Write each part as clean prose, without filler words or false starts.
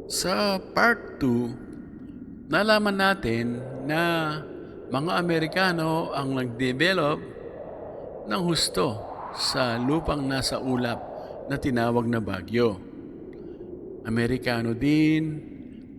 Sa part 2, nalaman natin na mga Amerikano ang nag-develop ng husto sa lupang nasa ulap na tinawag na Bagyo. Amerikano din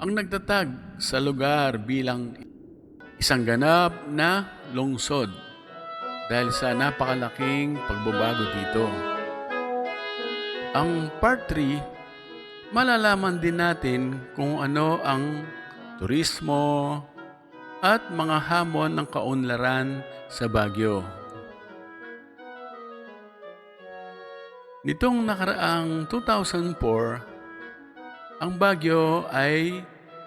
ang nagtatag sa lugar bilang isang ganap na lungsod dahil sa napakalaking pagbabago dito. Ang part 3, malalaman din natin kung ano ang turismo at mga hamon ng kaunlaran sa Baguio. Nitong nakaraang 2004, ang Baguio ay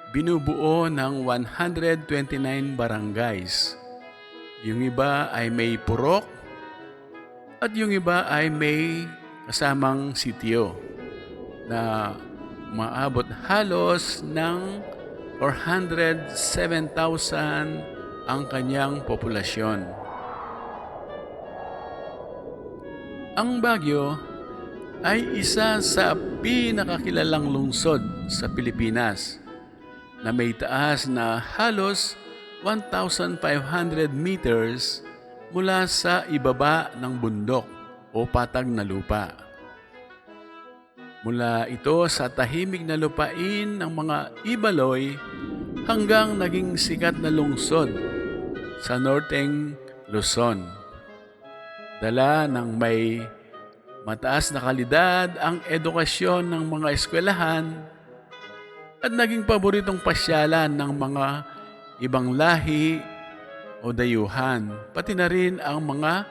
binubuo ng 129 barangays. Yung iba ay may purok at yung iba ay may kasamang sitio na maabot halos ng 407,000 ang kanyang populasyon. Ang Baguio ay isa sa pinakakilalang lungsod sa Pilipinas na may taas na halos 1,500 meters mula sa ibaba ng bundok o patag na lupa. Mula ito sa tahimik na lupain ng mga Ibaloy hanggang naging sikat na lungsod sa norteng Luzon. Dala ng may mataas na kalidad ang edukasyon ng mga eskwelahan at naging paboritong pasyalan ng mga ibang lahi o dayuhan, pati na rin ang mga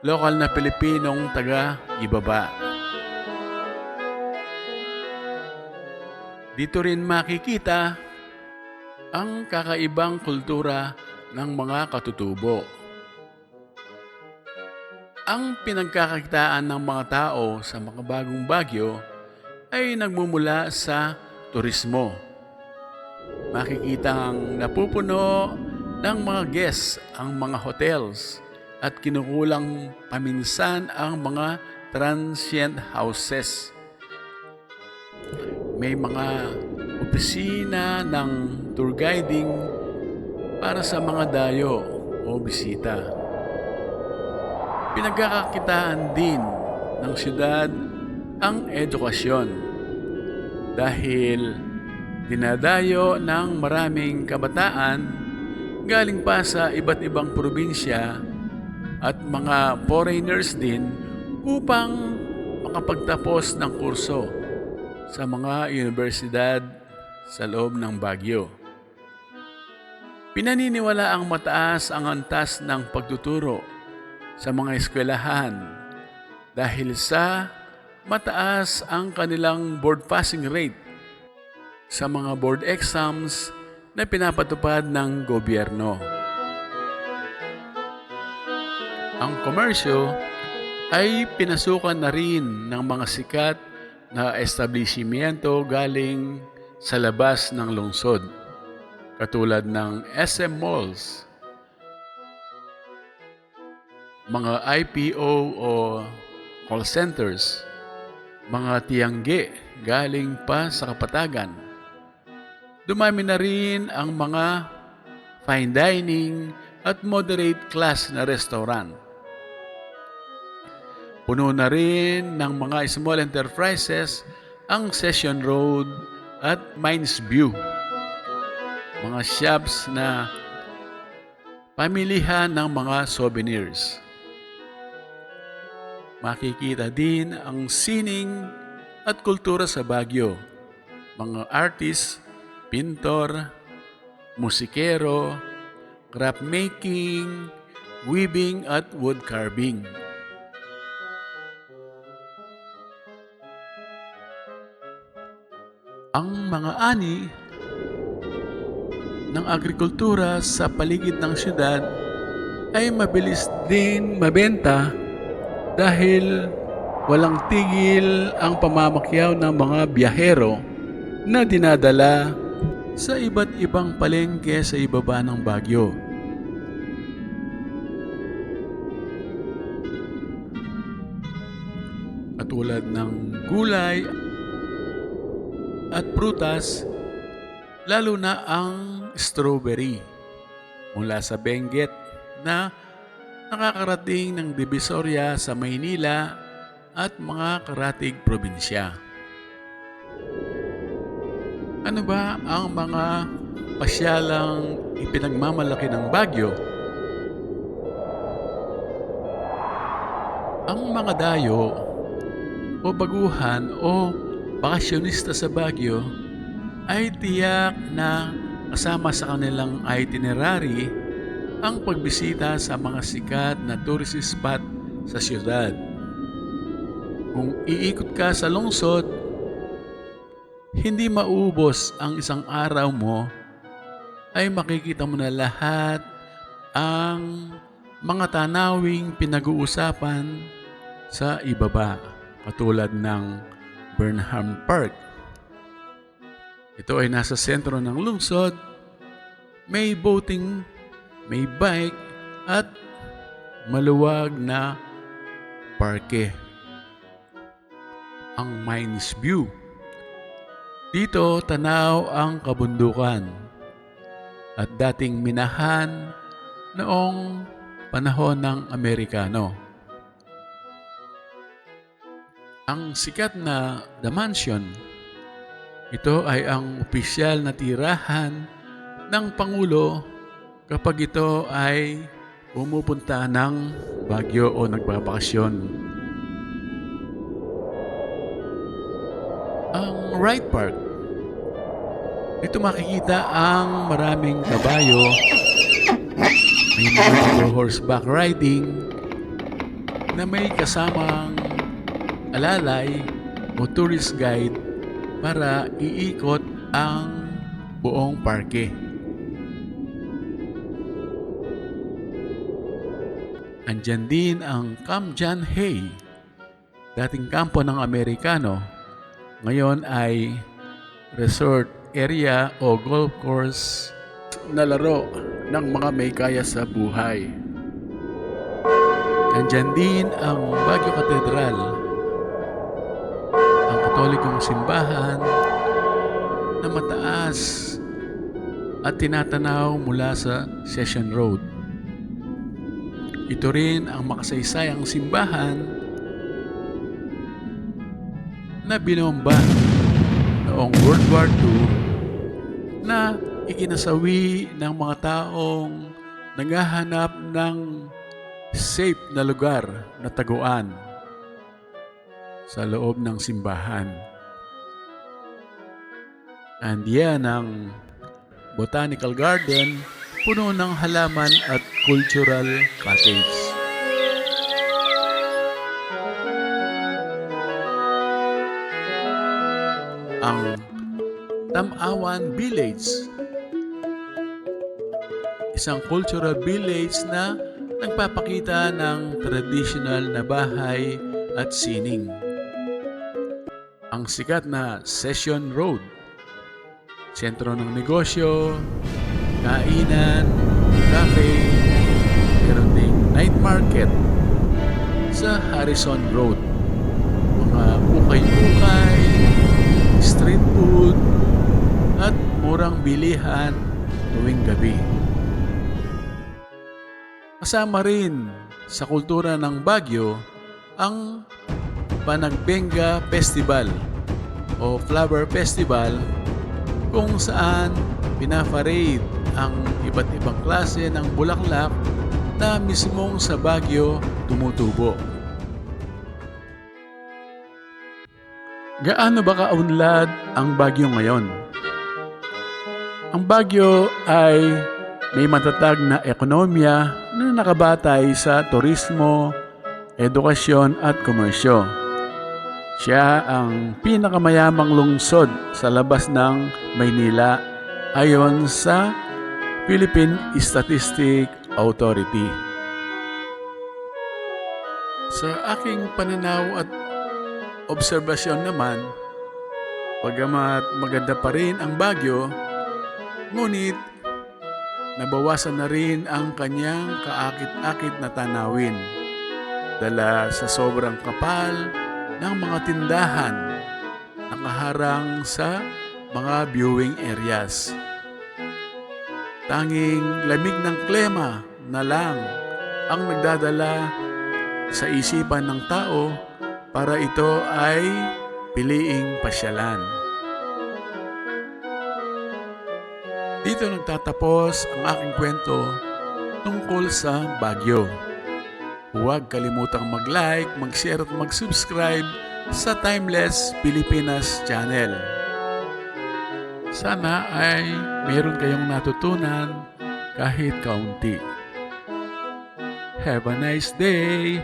lokal na Pilipinong taga-ibaba. Dito rin makikita ang kakaibang kultura ng mga katutubo. Ang pinagkakakitaan ng mga tao sa makabagong Baguio ay nagmumula sa turismo. Makikita ang napupuno ng mga guests ang mga hotels at kinukulang paminsan ang mga transient houses. May mga opisina ng tour guiding para sa mga dayo o bisita. Pinagkakakitaan din ng syudad ang edukasyon dahil dinadayo ng maraming kabataan galing pa sa iba't ibang probinsya at mga foreigners din upang makapagtapos ng kurso sa mga universidad sa loob ng Baguio. Pinaniniwala ang mataas ang antas ng pagtuturo sa mga eskwelahan dahil sa mataas ang kanilang board passing rate sa mga board exams na pinapatupad ng gobyerno. Ang komersyo ay pinasukan na rin ng mga sikat na establishmento galing sa labas ng lungsod, katulad ng SM Malls, mga IPO o call centers, mga tiyangge galing pa sa kapatagan. Dumami na rin ang mga fine dining at moderate class na restaurant. Puno na rin ng mga small enterprises ang Session Road at Mines View. Mga shops na pamilihan ng mga souvenirs. Makikita din ang sining at kultura sa Baguio. Mga artist, pintor, musikero, craft making, weaving at wood carving. Ang mga ani ng agrikultura sa paligid ng syudad ay mabilis din mabenta dahil walang tigil ang pamamakyaw ng mga biyahero na dinadala sa iba't ibang palengke sa ibaba ng Baguio. Katulad ng gulay at prutas, lalo na ang strawberry mula sa Benguet na nakakarating ng Divisoria sa Maynila at mga karatig probinsya. Ano ba ang mga pasyalang ipinagmamalaki ng Baguio? Ang mga dayo o baguhan o bakasyonista sa Baguio ay tiyak na kasama sa kanilang itinerary ang pagbisita sa mga sikat na tourist spot sa siyudad. Kung iikot ka sa lungsod, hindi maubos ang isang araw mo ay makikita mo na lahat ang mga tanawing pinag-uusapan sa ibaba, katulad ng Burnham Park. Ito ay nasa sentro ng lungsod, may boating, may bike, at maluwag na parke. Ang Mines View. Dito tanaw ang kabundukan at dating minahan noong panahon ng Amerikano. Ang sikat na The Mansion, ito ay ang opisyal na tirahan ng Pangulo kapag ito ay pumupunta ng Baguio o nagbabakasyon. Ang Wright Park, dito makikita ang maraming kabayo. May mga horseback riding na may kasamang alalay o tourist guide para iikot ang buong parke. Andyan din ang Camp John Hay, dating kampo ng Amerikano. Ngayon ay resort area o golf course na laro ng mga may kaya sa buhay. Nandyan din ang Baguio Cathedral, ang katolikong simbahan na mataas at tinatanaw mula sa Session Road. Ito rin ang makasaysayang simbahan na binomba noong World War II na ikinasawi ng mga taong naghahanap ng safe na lugar na taguan sa loob ng simbahan. And yan ang Botanical Garden, puno ng halaman at cultural cottage. Ang Tamawan Village, isang cultural village na nagpapakita ng traditional na bahay at sining. Ang sikat na Session Road, sentro ng negosyo, kainan, cafe, meron ding night market sa Harrison Road. Mga ukay-ukay, street food, at murang bilihan tuwing gabi. Kasama rin sa kultura ng Baguio ang Panagbenga Festival o Flower Festival, kung saan pinaparade ang iba't ibang klase ng bulaklak na mismong sa Baguio tumutubo. Gaano ba kaunlad ang Baguio ngayon? Ang Baguio ay may matatag na ekonomiya na nakabatay sa turismo, edukasyon at komersyo. Siya ang pinakamayamang lungsod sa labas ng Maynila ayon sa Philippine Statistics Authority. Sa aking pananaw at obserbasyon naman, bagamat maganda pa rin ang Baguio, ngunit nabawasan na rin ang kanyang kaakit-akit na tanawin dala sa sobrang kapal ng mga tindahan nakaharang sa mga viewing areas. Tanging lamig ng klima na lang ang nagdadala sa isipan ng tao para ito ay piliing pasyalan. Dito nagtatapos ang aking kwento tungkol sa Baguio. Huwag kalimutang mag-like, mag-share at mag-subscribe sa Timeless Pilipinas Channel. Sana ay meron kayong natutunan kahit kaunti. Have a nice day!